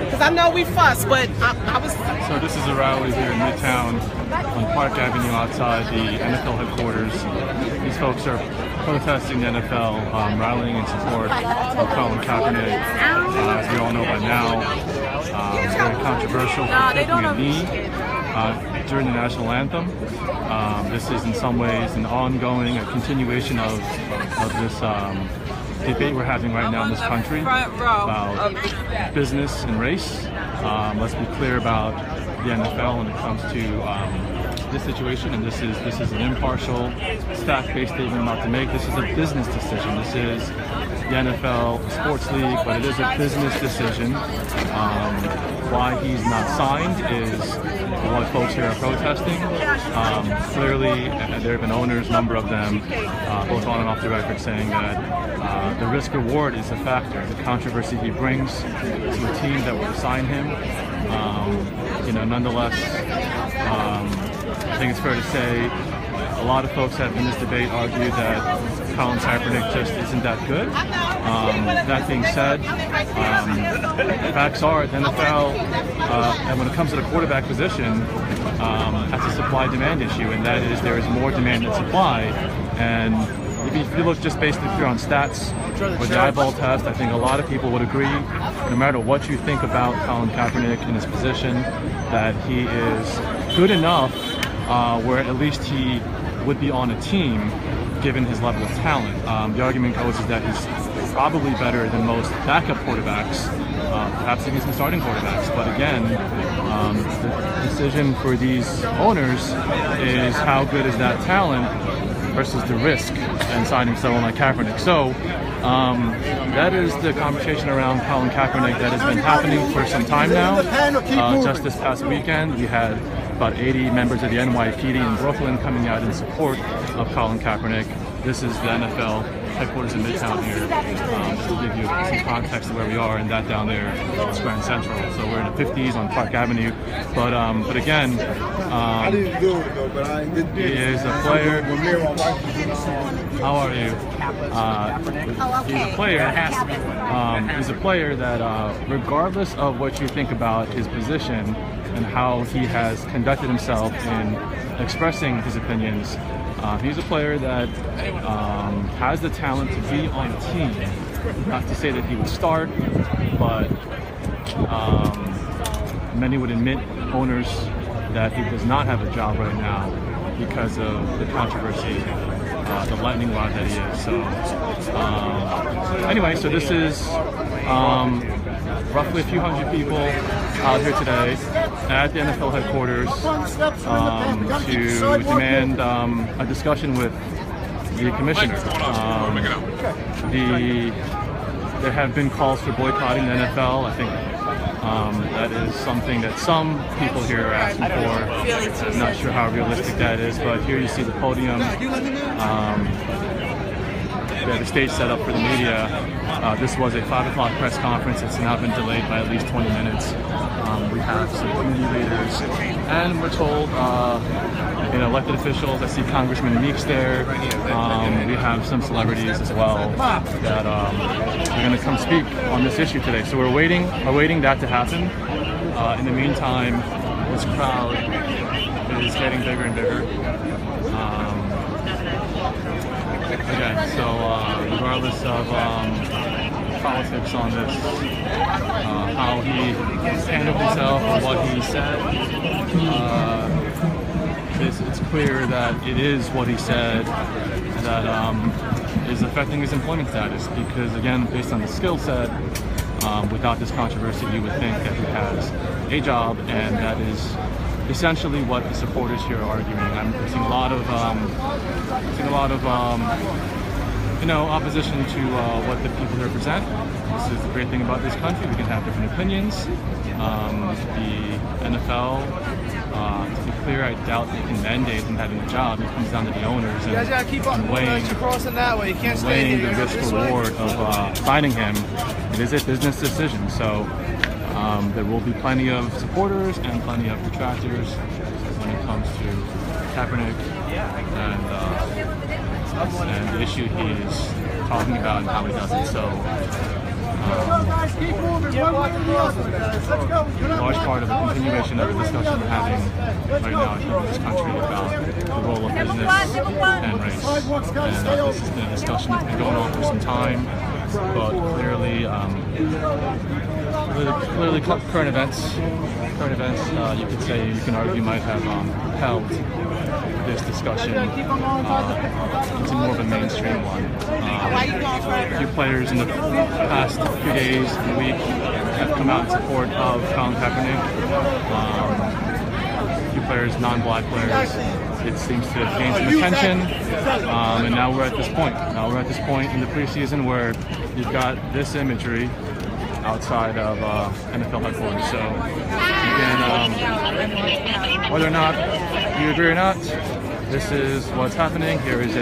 Because I know we fuss, but I was... So this is a rally here in Midtown on Park Avenue outside the NFL headquarters. These folks are protesting the NFL, rallying in support of Colin Kaepernick. As we all know by now, very controversial for taking a knee during the national anthem. This is in some ways an ongoing, a continuation of this debate we're having right now in this country about business and race. Let's be clear about the NFL when it comes to this situation, and this is an impartial, fact-based statement I'm about to make. This is a business decision. This is the NFL sports league, but it is a business decision. Why he's not signed is what folks here are protesting. Clearly, there have been owners, a number of them, both on and off the record, saying that the risk-reward is a factor. The controversy he brings to a team that will sign him. Nonetheless, I think it's fair to say a lot of folks have in this debate argued that Colin Kaepernick just isn't that good. That being said, facts are the NFL, and when it comes to the quarterback position, has a supply-demand issue, and that is there is more demand than supply. And if you look just basically pure on stats with the eyeball test, I think a lot of people would agree, no matter what you think about Colin Kaepernick in his position, that he is good enough where at least he would be on a team given his level of talent. The argument goes is that he's probably better than most backup quarterbacks, perhaps even some starting quarterbacks. But again, the decision for these owners is how good is that talent versus the risk in signing someone like Kaepernick. So that is the conversation around Colin Kaepernick that has been happening for some time now. Just this past weekend, we had about 80 members of the NYPD in Brooklyn coming out in support of Colin Kaepernick. This is the NFL headquarters in Midtown here, just to give you some context of where we are, and that down there is Grand Central. So we're in the 50s on Park Avenue. But again, he is a player. How are you? He's a player that, regardless of what you think about his position and how he has conducted himself in expressing his opinions, he's a player that has the talent to be on a team. Not to say that he would start, but many would admit, owners, that he does not have a job right now because of the controversy, the lightning rod that he is. So anyway, so this is roughly a few hundred people out here today at the NFL headquarters to demand a discussion with the commissioner. There have been calls for boycotting the NFL. I think that is something that some people here are asking for. I'm not sure how realistic that is, but here you see the podium. The stage set up for the media. This was a 5 o'clock press conference. It's now been delayed by at least 20 minutes. We have some community leaders, and we're told, elected officials. I see Congressman Meeks there. We have some celebrities as well that are going to come speak on this issue today. So we're waiting that to happen. In the meantime, this crowd is getting bigger and bigger. Again, so regardless of politics on this, how he handled himself or what he said, it's clear that it is what he said that is affecting his employment status, because again, based on the skill set, without this controversy, you would think that he has a job, and that is essentially what the supporters here are arguing. I'm seeing a lot of opposition to what the people here present. This is the great thing about this country. We can have different opinions. The NFL To be clear, I doubt they can mandate him having a job. It comes down to the owners and weighing the risk-reward of signing him. It is a business decision, so there will be plenty of supporters and plenty of detractors when it comes to Kaepernick and the issue he's talking about and how he does it. So, a large part of the continuation of the discussion we're having right now in this country about the role of business and race. And this has been a discussion that's been going on for some time, but clearly current events, you could say, you can argue, might have held this discussion into more of a mainstream one. A few players in the past few days and week have come out in support of Colin Kaepernick. A few players, non-black players, it seems to have gained some attention, and now we're at this point. Now we're at this point in the preseason where you've got this imagery outside of NFL headquarters. So again, whether or not you agree or not, this is what's happening. Here is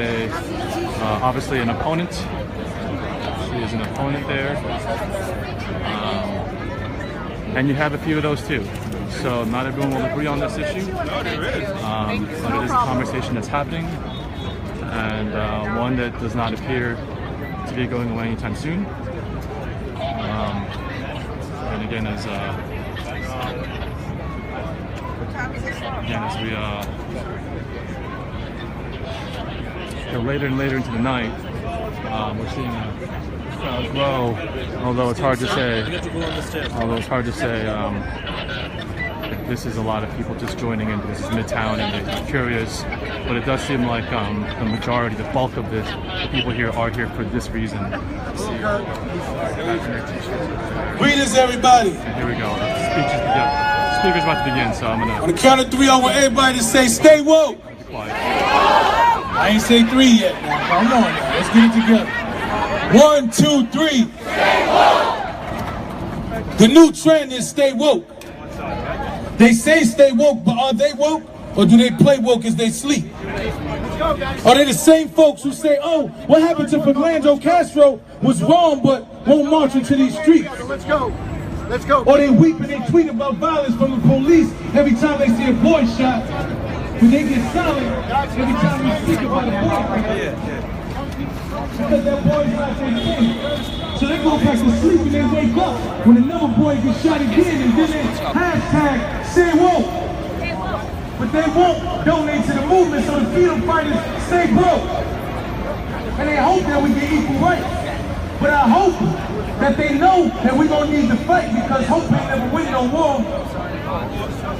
obviously an opponent. She is an opponent there, and you have a few of those too. So not everyone will agree on this issue, but it is a conversation that's happening, and one that does not appear to be going away anytime soon. And again, as we go later and later into the night, we're seeing a crowd grow. Although it's hard to say. If this is a lot of people just joining in because it's Midtown and they're curious, but it does seem like the majority, the bulk of the people here are here for this reason. Greetings, everybody. And here we go. The speaker's about to begin, so I'm gonna. On the count of 3, I want everybody to say, "Stay woke." Be quiet. I ain't say 3 yet. Now, come on, now. Let's get it together. 1, 2, 3. Stay woke. The new trend is stay woke. They say stay woke, but are they woke? Or do they play woke as they sleep? Are they the same folks who say, oh, what happened to Fernando Castro was wrong, but won't march into these streets? Let's go. Let's go. Or they weep and they tweet about violence from the police every time they see a boy shot. But they get silent every time we speak about a boy. Because that boy's not their king. So they go back to sleep and they wake up when another boy gets shot again, and then they hashtag say woke. But they won't donate to the movement, so the freedom fighters stay broke. And they hope that we get equal rights. But I hope that they know that we're gonna need to fight, because hope ain't never win no war.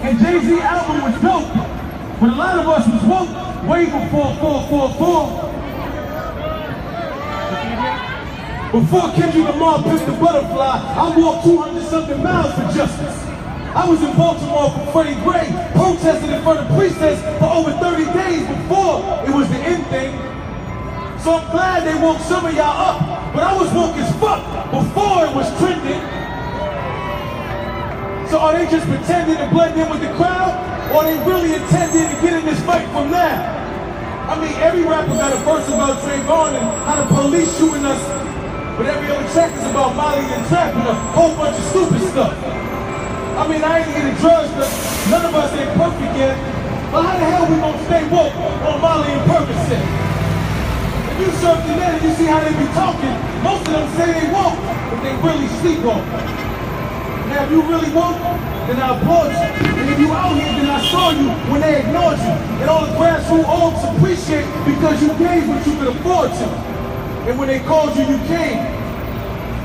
And Jay-Z album was dope, but a lot of us was woke way before 444. Before Kendrick Lamar picked the butterfly, I walked 200-something miles for justice. I was in Baltimore for Freddie Gray, protesting in front of precincts for over 30 days before it was the end thing. So I'm glad they woke some of y'all up, but I was woke as fuck before it was trending. So are they just pretending to blend in with the crowd, or are they really intending to get in this fight from now? I mean, every rapper got a verse about Trayvon and how the police shooting us, but every other track is about Molly and Trap and a whole bunch of stupid stuff. I mean, I ain't here to judge, but none of us ain't perfect yet. But how the hell we gonna stay woke on Molly and Percocet? If you surf the net and you see how they be talking, most of them say they woke, but they really sleepwalk. Now, if you really woke, then I applaud you. And if you out here, then I saw you when they ignored you. And all the grassroots orgs appreciate because you gave what you could afford to. And when they called you, you came.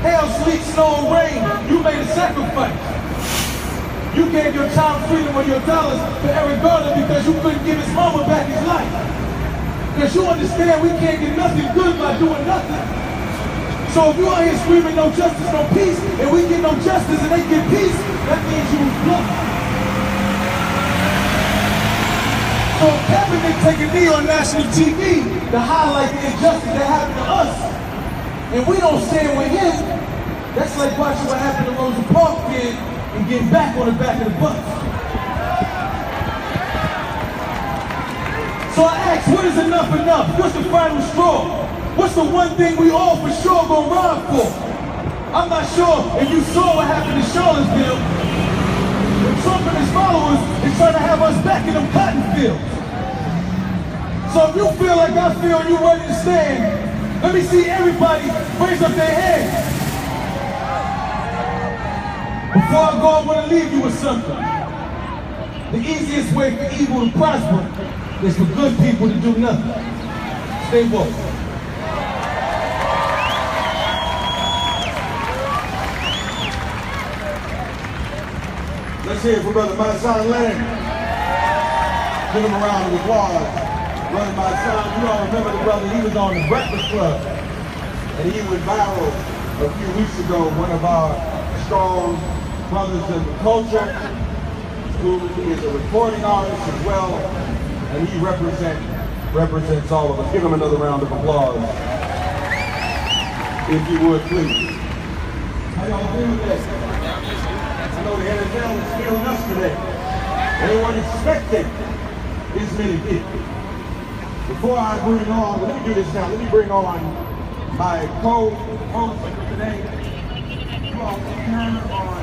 Hail, sleet, snow, and rain, you made a sacrifice. You gave your time, freedom, or your dollars to Eric Garner because you couldn't give his mama back his life. Because you understand we can't get nothing good by doing nothing. So if you out here screaming no justice, no peace, and we get no justice and they get peace, that means you was bluffing. So if Kaepernick take a knee on national TV to highlight the injustice that happened to us, and we don't stand with him, that's like watching what happened to Rosa Parks kid and getting back on the back of the bus. is enough enough? What's the final straw? What's the one thing we all for sure gonna ride for? I'm not sure if you saw what happened in Charlottesville. Trump and his followers is trying to have us back in them cotton fields. So if you feel like I feel and you're ready to stand, let me see everybody raise up their hands. Before I go, I want to leave you with something. The easiest way for evil to prosper is for good people to do nothing. Stay woke. Let's hear it for Brother Myson Leonard. Give him a round of applause. Brother Myson, you all remember the brother, he was on the Breakfast Club. And he went viral a few weeks ago, one of our strong brothers in the culture, who is a recording artist as well, and he represents all of us. Give him another round of applause. If you would, please. How y'all doing today? I know the NFL is feeling us today. They weren't expecting this many people. Before I bring on, let me do this now. Let me bring on my co-host for today. You all can turn on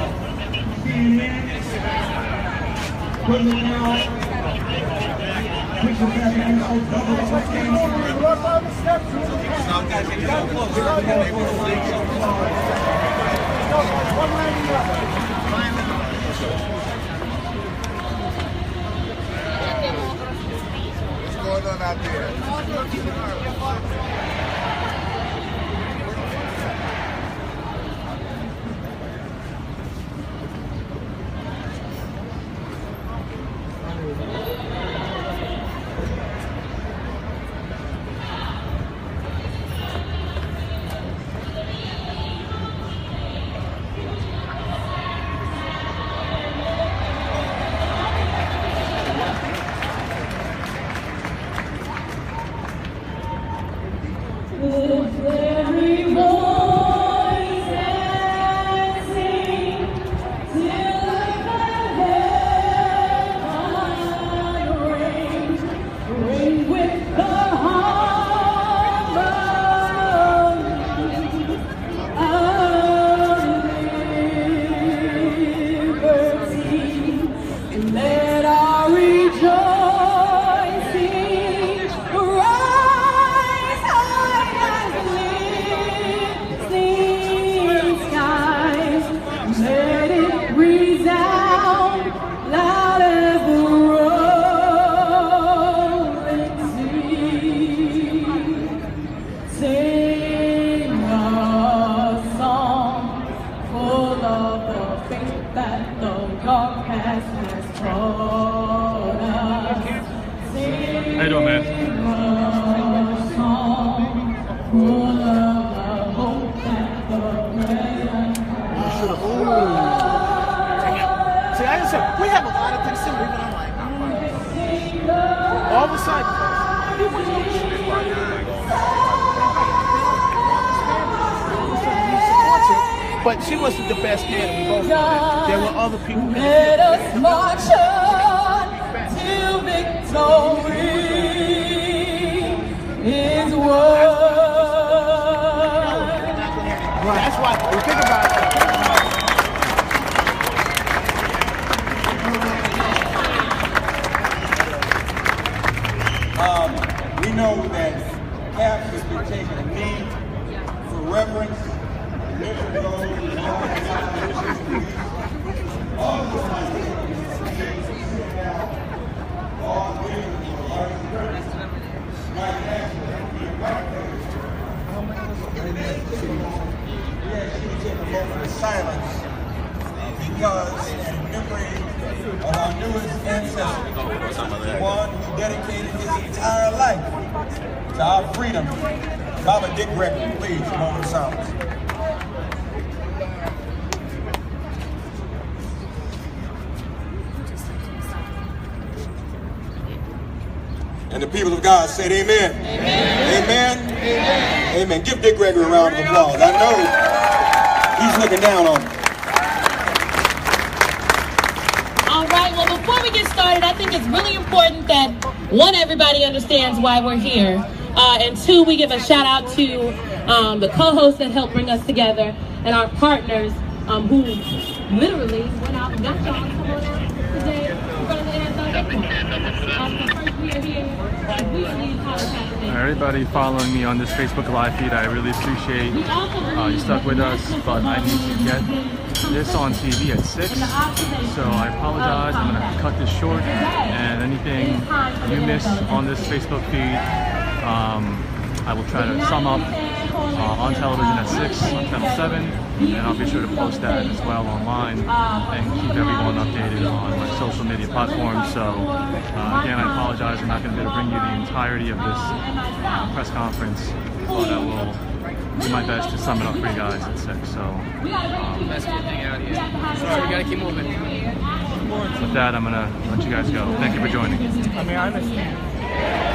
CNN. Putting it down. Put your back in this What's going on out there? How you doing, man? See, I just said, we have a lot of things to do, but I'm like, all of a sudden, but she wasn't the best candidate. We both know that. There were other people. Let us march on till victory is won. That's why we think about it. We know that Cap has been taking a knee for reverence. Silence because in memory of our newest ancestor, the one who dedicated his entire life to our freedom, Baba Dick Gregory. Please, a moment of silence. And the people of God said amen. Amen. Amen. Amen. Amen. Give Dick Gregory a round of applause. I know he's looking down on me. All right, well, before we get started, I think it's really important that one, everybody understands why we're here, and two, we give a shout out to the co-hosts that helped bring us together, and our partners who literally went out and got y'all to come on out today in front of the anthem. So first we are here, we believe Colin Kaepernick. Everybody following me on this Facebook Live feed, I really appreciate you stuck with us, but I need to get this on TV at 6, so I apologize. I'm going to cut this short, and anything you miss on this Facebook feed, I will try to sum up on television at 6 on Channel 7, and I'll be sure to post that as well online and keep everyone updated on my social media platforms. So again, I apologize, I'm not going to be able to bring you the entirety of this press conference, but I will do my best to sum it up for you guys at 6. So Best kid thing out here. Sorry, we gotta keep moving. with that, I'm going to let you guys go. Thank you for joining. I mean, I understand.